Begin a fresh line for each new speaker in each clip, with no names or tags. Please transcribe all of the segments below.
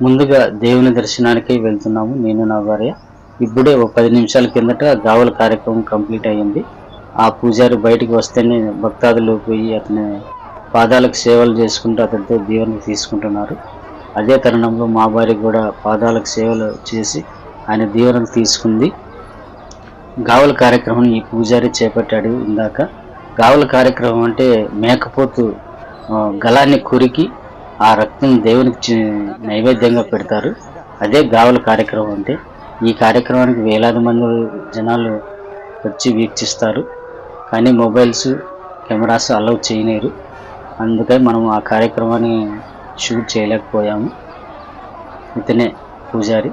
ముందుగా దేవుని దర్శనానికి వెళ్తున్నాము నేను నా భార్య. ఇప్పుడే ఒక 10 నిమిషాల కిందట గావుల కార్యక్రమం కంప్లీట్ అయ్యింది. ఆ పూజారి బయటికి వస్తేనే భక్తాదులు పోయి అతని పాదాలకు సేవలు చేసుకుంటూ అతనితో దీవెనలు తీసుకుంటున్నారు. అదే తరుణంలో మా భార్య కూడా పాదాలకు సేవలు చేసి ఆయన దీవెనలు తీసుకుంది. గావుల కార్యక్రమం ఈ పూజారి చేపట్టాడు ఇందాక. గావుల కార్యక్రమం అంటే మేకపోతు గలాన్ని కొరికి ఆ రక్తం దేవునికి నైవేద్యంగా పెడతారు. అదే గావుల కార్యక్రమం అంటే. ఈ కార్యక్రమానికి వేలాది మంది జనాలు వచ్చి వీక్షిస్తారు. కానీ మొబైల్స్ కెమెరాస్ అలౌ చేయలేరు. అందుకని మనం ఆ కార్యక్రమాన్ని షూట్ చేయలేకపోయాము. ఇతనే పూజారి,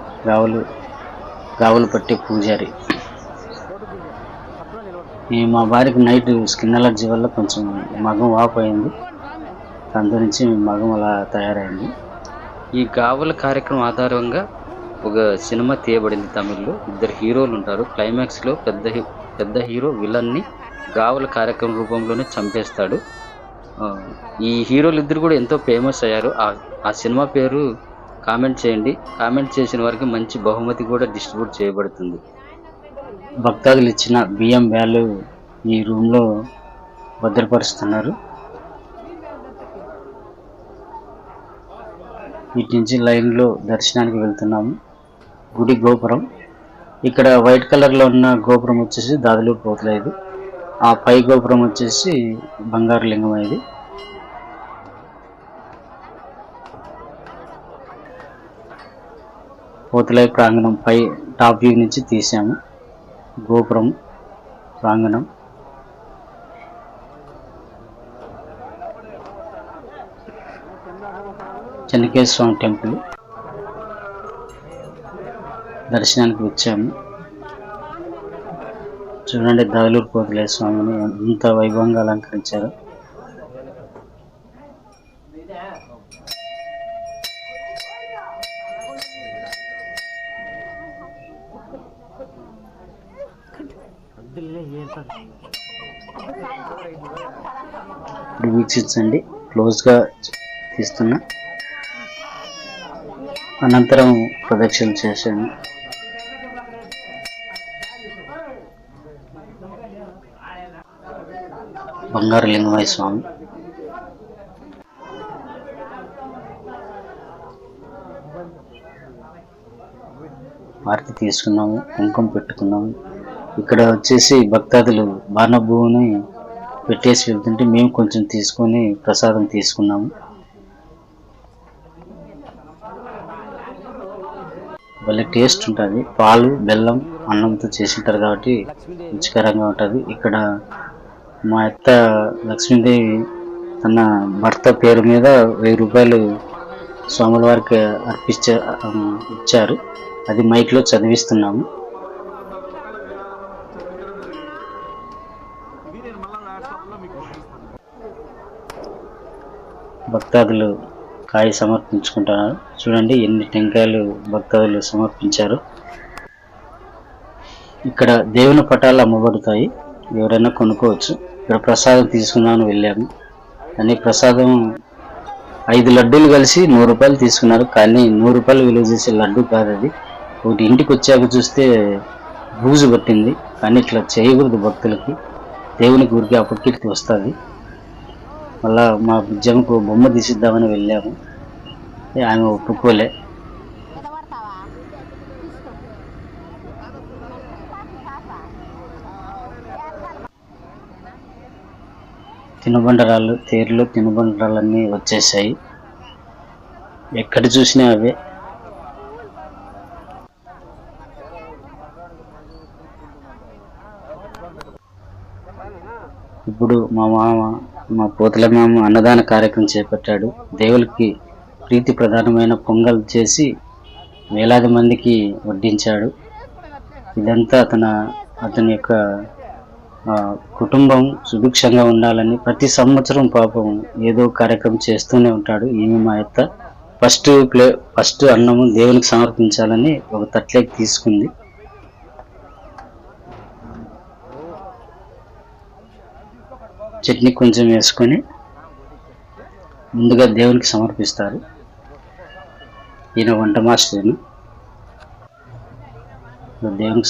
గావులు పట్టే పూజారి. మా భార్యకి నైట్ స్కిన్ అలర్జీ వల్ల కొంచెం మగం వాపోయింది. దాని నుంచి మగం అలా తయారైంది. ఈ గావుల కార్యక్రమం ఆధారంగా ఒక సినిమా తీయబడింది తమిళ్లో. 2 హీరోలు ఉంటారు. క్లైమాక్స్లో పెద్ద హీరో విలన్ని గావుల కార్యక్రమం రూపంలోనే చంపేస్తాడు. ఈ హీరోలు ఇద్దరు కూడా ఎంతో ఫేమస్ అయ్యారు. ఆ సినిమా పేరు కామెంట్ చేయండి. కామెంట్ చేసిన వారికి మంచి బహుమతి కూడా డిస్ట్రిబ్యూట్ చేయబడుతుంది. భక్తాదులు ఇచ్చిన బియ్యం బ్యాలు ఈ రూమ్లో భద్రపరుస్తున్నారు. ఇటు నుంచి లైన్లో దర్శనానికి వెళ్తున్నాము. గుడి గోపురం ఇక్కడ వైట్ కలర్లో ఉన్న గోపురం వచ్చేసి దాదులూరు పోతులైదు. ఆ పై గోపురం వచ్చేసి బంగారు లింగం. ఇది పోతులై ప్రాంగణం పై టాప్ వ్యూ నుంచి తీసాము. గోపురం ప్రాంగణం. చెన్నకేశ్వర స్వామి టెంపుల్ దర్శనానికి వచ్చాము. చూడండి, దాదులూరు పోతులే స్వామిని ఎంత వైభవంగా అలంకరించారు. ఇప్పుడు వీక్షించండి, క్లోజ్గా తీస్తున్నా. అనంతరం ప్రదక్షిణ చేశాను. బంగారు లింగమయ్య స్వామి. హారతి తీసుకున్నాము, కుంకుమ పెట్టుకున్నాము. ఇక్కడ వచ్చేసి భక్తాదులు బాణభూని పెట్టేసి వెళ్తుంటే మేము కొంచెం తీసుకొని ప్రసాదం తీసుకున్నాము. భలే టేస్ట్ ఉంటుంది. పాలు బెల్లం అన్నంతో చేసింటారు కాబట్టి రుచికరంగా ఉంటుంది. ఇక్కడ మా అత్త లక్ష్మీదేవి తన భర్త పేరు మీద 1000 రూపాయలు స్వాముల వారికి ఇచ్చారు. అది మైక్లో చదివిస్తున్నాము. భక్తాదులు కాయ సమర్పించుకుంటున్నారు. చూడండి ఎన్ని టెంకాయలు భక్తాదులు సమర్పించారు. ఇక్కడ దేవుని పటాలు అమ్మబడతాయి, ఎవరైనా కొనుక్కోవచ్చు. ఇక్కడ ప్రసాదం తీసుకుందామని వెళ్ళాము. కానీ ప్రసాదం 5 లడ్డూలు కలిసి 100 రూపాయలు తీసుకున్నారు. కానీ 100 రూపాయలు విలువ చేసే లడ్డు కాదు అది. ఒకటి ఇంటికి వచ్చాక చూస్తే బూజు పట్టింది. కానీ ఇట్లా చేయకూడదు భక్తులకి. దేవునికి ఊరికి అప్పటికి వస్తుంది. మళ్ళా మా బుజ్జమ్మకు బొమ్మ తీసిద్దామని వెళ్ళాము. ఆమె ఒప్పుకోలే. తినుబండరాళ్ళు, తేరులో తినుబండరాలన్నీ వచ్చేసాయి. ఎక్కడ చూసినా అవే. ఇప్పుడు మా పోతుల మామ అన్నదాన కార్యక్రమం చేపట్టాడు. దేవులకి ప్రీతి ప్రధానమైన పొంగల్ చేసి వేలాది మందికి వడ్డించాడు. ఇదంతా అతని యొక్క కుటుంబం సుభిక్షంగా ఉండాలని ప్రతి సంవత్సరం పాపం ఏదో కార్యక్రమం చేస్తూనే ఉంటాడు. ఈమె మా అత్త ఫస్ట్ అన్నము దేవునికి సమర్పించాలని ఒక తట్లేకి తీసుకుంది. చట్నీ కొంచెం వేసుకొని ముందుగా దేవునికి సమర్పిస్తారు. ఈయన వంట మాస్టర్ని దేవునికి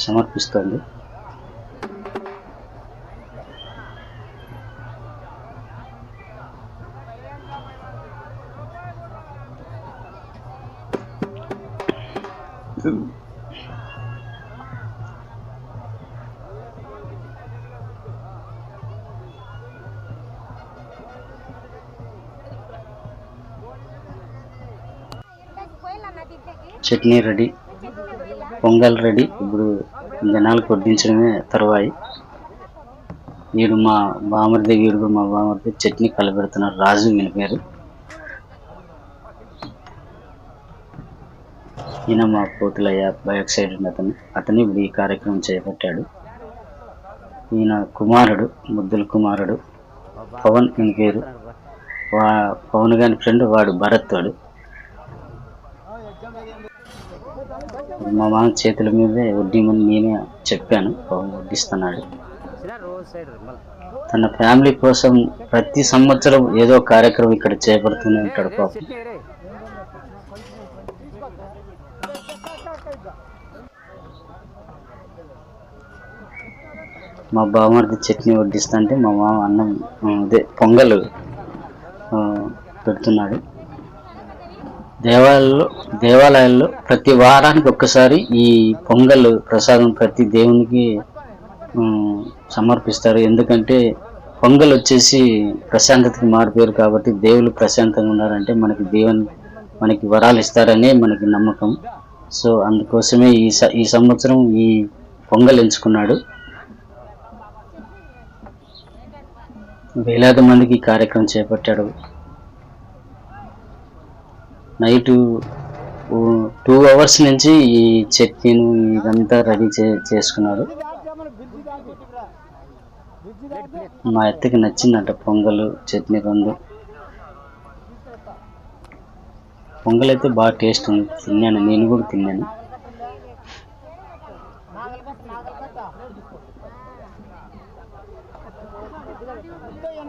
సమర్పిస్తోంది. Chutney ready, pongal ready. ఇప్పుడు జనాలకు వడ్డించడమే తరువాయి. వీడు మా బామర్ది చట్నీ కలబెడుతున్నారు. రాజు వీని పేరు. ఈయన మా పోతులయ్య బ్యాక్ సైడ్ అతను ఇప్పుడు ఈ కార్యక్రమం చేపట్టాడు. ఈయన కుమారుడు, ముద్దుల కుమారుడు పవన్ ఈయన పేరు. పవన్ గారి ఫ్రెండ్ వాడు భరత్. వాడు మా మామ చేతుల మీదే వడ్డీమని నేనే చెప్పాను. పవన్ వడ్డిస్తున్నాడు. తన ఫ్యామిలీ కోసం ప్రతి సంవత్సరం ఏదో కార్యక్రమం ఇక్కడ చేపడుతూనే ఉంటాడు పాపం. మా బావమరిది చట్నీ వడ్డిస్తుంటే మా మామ అన్నం పొంగల్ పెడుతున్నాడు. దేవాలయాల్లో ప్రతి వారానికి ఒక్కసారి ఈ పొంగల్ ప్రసాదం ప్రతి దేవునికి సమర్పిస్తారు. ఎందుకంటే పొంగల్ వచ్చేసి ప్రశాంతతకి మారిపోయారు కాబట్టి దేవుళ్ళు ప్రశాంతంగా ఉన్నారంటే మనకి వరాలు ఇస్తారనే మనకి నమ్మకం. సో అందుకోసమే ఈ సంవత్సరం ఈ పొంగల్ ఎంచుకున్నాడు. వేలాది మందికి కార్యక్రమం చేపట్టాడు. నైట్ 2 hours నుంచి ఈ చట్నీను ఇదంతా రెడీ చేసుకున్నాడు. మా అత్తకి నచ్చిందంట పొంగల్ చట్నీ రెండు. పొంగల్ అయితే బాగా టేస్ట్ ఉంది. తిన్నాను, నేను కూడా తిన్నాను.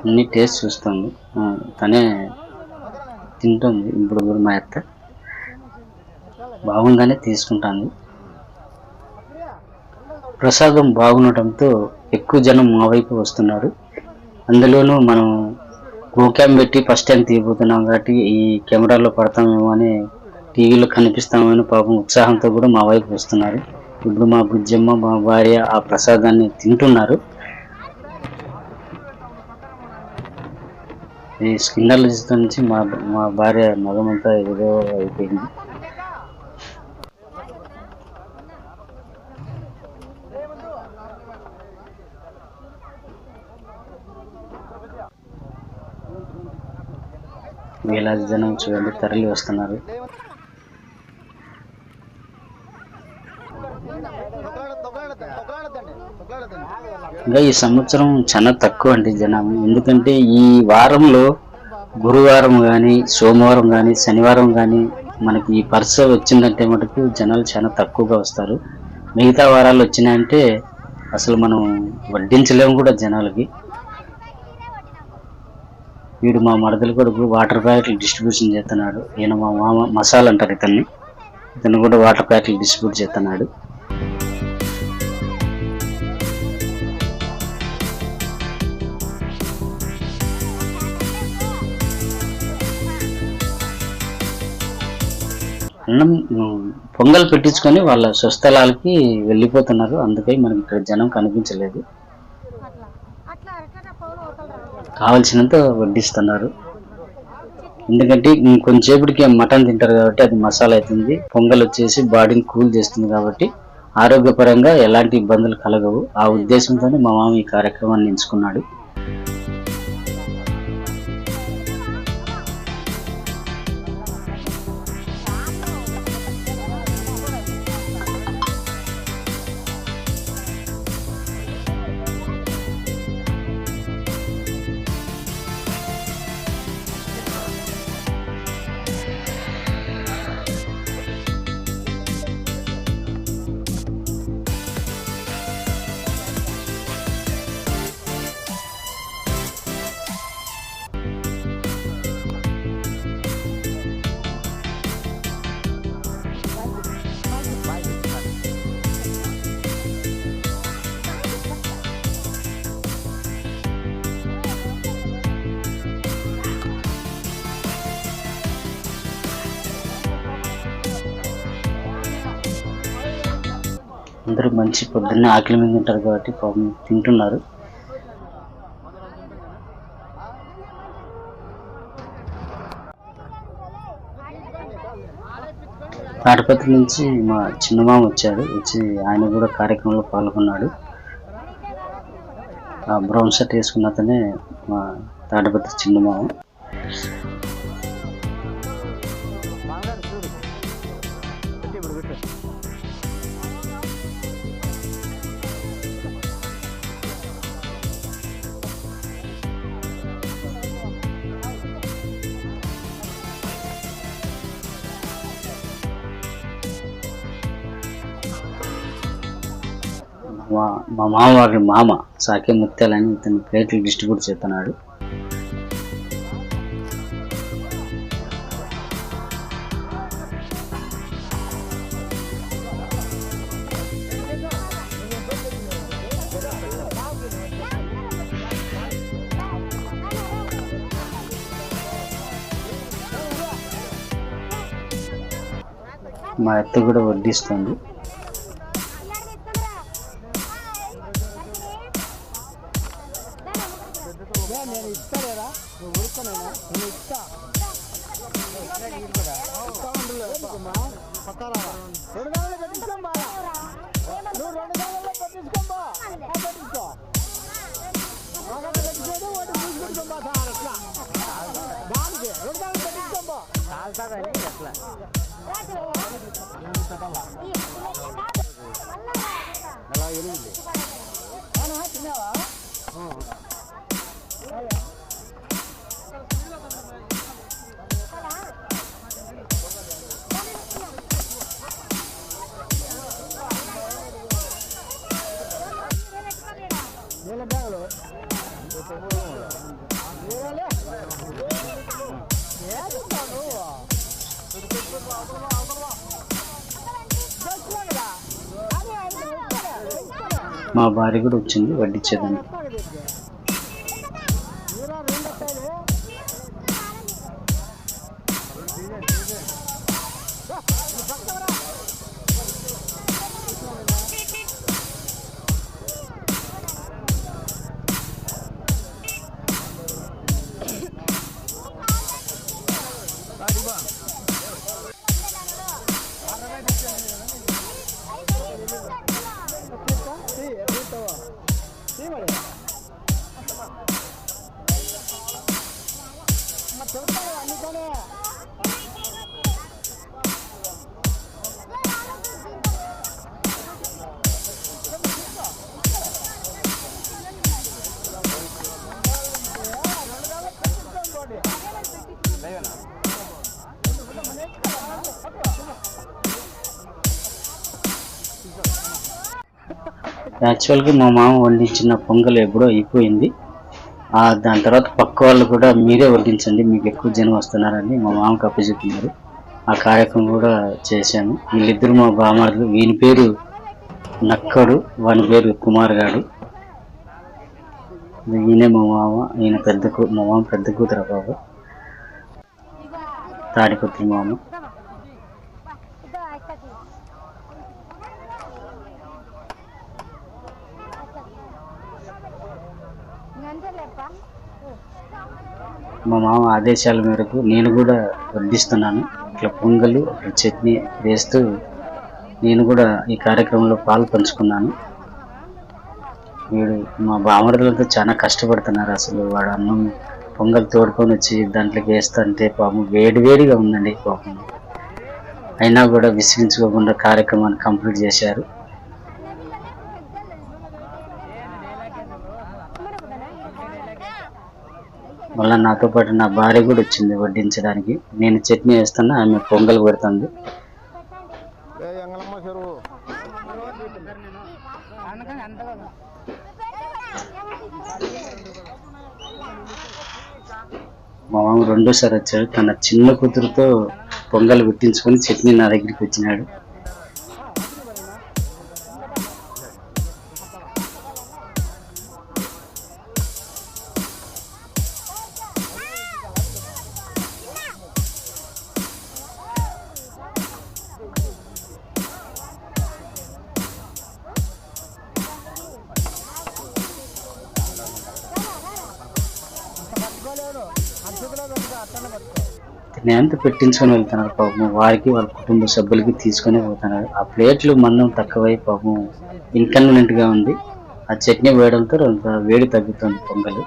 అన్ని టేస్ట్ చూస్తుంది, తనే తింటుంది. ఇప్పుడు కూడా మా అత్త బాగుందని తీసుకుంటాను. ప్రసాదం బాగుండటంతో ఎక్కువ జనం మా వైపు వస్తున్నారు. అందులోనూ మనం గోక్యామ్ పెట్టి ఫస్ట్ టైం తీయబోతున్నాం కాబట్టి ఈ కెమెరాలో పడతామేమో అని, టీవీలో కనిపిస్తామని పాపం ఉత్సాహంతో కూడా మా వైపు వస్తున్నారు. ఇప్పుడు మా బుజ్జమ్మ మా భార్య ఆ ప్రసాదాన్ని తింటున్నారు. ఈ స్కిన్ అలర్జీతో నుంచి మా భార్య మగమంతా ఏదో అయిపోయింది. వేలాది జనం చూడండి తరలి వస్తున్నారు. ఇంకా ఈ సంవత్సరం చాలా తక్కువ అండి జనం. ఎందుకంటే ఈ వారంలో గురువారం కానీ, సోమవారం కానీ, శనివారం కానీ మనకి ఈ పర్స వచ్చిందంటే మటుకు జనాలు చాలా తక్కువగా వస్తారు. మిగతా వారాలు వచ్చినాయంటే అసలు మనం వడ్డించలేము కూడా జనాలకి. వీడు మా మరదలు కొడుకు వాటర్ ప్యాకెట్లు డిస్ట్రిబ్యూషన్ చేస్తున్నాడు. ఈయన మా మామ మసాలా అంటారు ఇతన్ని. ఇతను కూడా వాటర్ ప్యాకెట్లు డిస్ట్రిబ్యూట్ చేస్తున్నాడు. అన్నం పొంగల్ పెట్టించుకొని వాళ్ళ స్వస్థలాలకి వెళ్ళిపోతున్నారు. అందుకే మనకి ఇక్కడ జనం కనిపించలేదు. కావలసినంత వడ్డిస్తున్నారు. ఎందుకంటే కొంచెంసేపటికి మటన్ తింటారు కాబట్టి అది మసాలా అవుతుంది. పొంగల్ వచ్చేసి బాడీని కూల్ చేస్తుంది కాబట్టి ఆరోగ్యపరంగా ఎలాంటి ఇబ్బందులు కలగవు. ఆ ఉద్దేశంతోనే మా మామ ఈ కార్యక్రమాన్ని ఎంచుకున్నాడు. అందరూ మంచి పొద్దున్నే ఆకలి మీద ఉంటారు కాబట్టి పాపం తింటున్నారు. తాడిపత్రి నుంచి మా చిన్నమామ వచ్చి ఆయన కూడా కార్యక్రమంలో పాల్గొన్నాడు. ఆ బ్రౌన్ షర్ట్ వేసుకున్న అతనే మా తాడిపత్రి చిన్నమామ. మా మామ వారి మామ సాకే ముత్యాలని ఇతను ప్లేట్లు డిస్ట్రిబ్యూట్ చేస్తున్నాడు. మా అత్త కూడా వడ్డిస్తుంది. మా భార్య కూడా వచ్చింది వడ్డించేదాన్ని. యాక్చువల్గా మా మామ వండించిన పొంగల్ ఎప్పుడో అయిపోయింది. దాని తర్వాత పక్క వాళ్ళు కూడా మీరే వడ్డించండి, మీకు ఎక్కువ జనం వస్తున్నారని మా మామకు అప్పచెప్పినారు. ఆ కార్యక్రమం కూడా చేశాను. వీళ్ళిద్దరు మా బామారులు. వీని పేరు నక్కడు, వాని పేరు కుమార్ గాడు. ఈయనే మా మామ, ఈయన మా మామ పెద్ద కూతురు బాబు, తాడిపత్రి మామ. మా మామ ఆదేశాల మేరకు నేను కూడా వడ్డిస్తున్నాను. ఇట్లా పొంగలు చట్నీ వేస్తూ నేను కూడా ఈ కార్యక్రమంలో పాలు పంచుకున్నాను. వీడు మా బామరులతో చాలా కష్టపడుతున్నారు. అసలు వాడు అన్నం పొంగల్ తోడుకొని వచ్చి దాంట్లోకి వేస్తుంటే పాపం వేడివేడిగా ఉందండి పాపం. అయినా కూడా విసిగించుకోకుండా కార్యక్రమాన్ని కంప్లీట్ చేశారు. మళ్ళీ నాతో పాటు నా భార్య కూడా వచ్చింది వడ్డించడానికి. నేను చట్నీ వేస్తున్నా, ఆమె పొంగల్ పెడుతుంది. మా మామ రెండోసారి వచ్చాడు. తన చిన్న కూతురుతో పొంగల్ పెట్టించుకొని చట్నీ నా దగ్గరికి వచ్చినాడు. తినేంత పెట్టించుకొని వెళ్తున్నారు పాపం. వారికి వాళ్ళ కుటుంబ సభ్యులకి తీసుకొని పోతున్నారు. ఆ ప్లేట్లు మందం తక్కువై పాపం ఇన్కన్వీనియంట్ గా ఉంది. ఆ చట్నీ వేయడంతో కొంత వేడి తగ్గుతుంది పొంగల్.